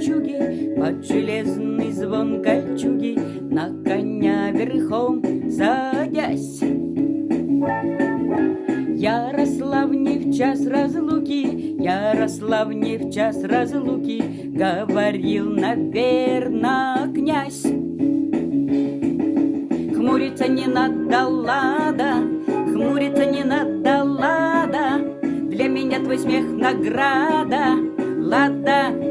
кольчуги, под железный звон кольчуги, на коня верхом садясь. Ярославне в час разлуки, Ярославне в час разлуки говорил, наверно, князь. Хмуриться не надо, лада, хмуриться не надо, лада, для меня твой смех награда, лада.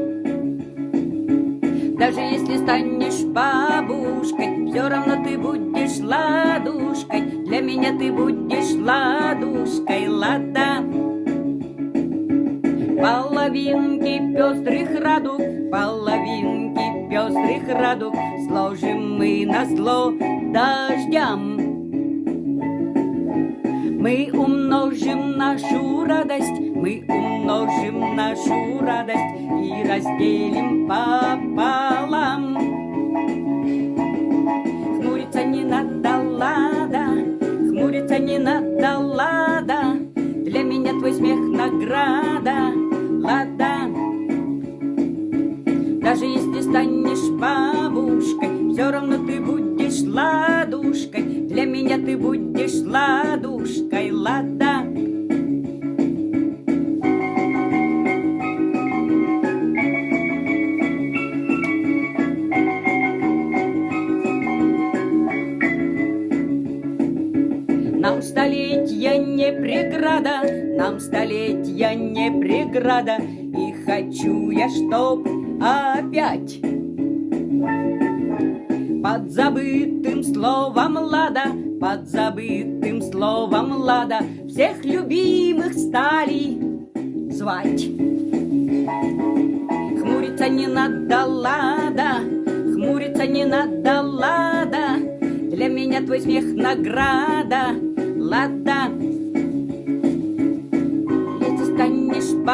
Даже если станешь бабушкой, все равно ты будешь ладушкой, для меня ты будешь ладушкой, лада. Половинки пестрых радуг, половинки пестрых радуг сложим мы назло дождям. Мы умножим нашу радость, мы умножим нашу радость и разделим пополам. Хмуриться не надо, лада, хмуриться не надо, лада, для меня твой смех награда, лада. Даже если станешь бабушкой, все равно ты будешь ладушкой, для меня ты будешь ладушкой, лада. Нам столетия не преграда, нам столетия не преграда, и хочу я, чтоб опять под забытым словом лада, под забытым словом лада всех любимых стали звать. Хмуриться не надо, лада, хмуриться не надо, лада, для меня твой смех награда, лада. Если станешь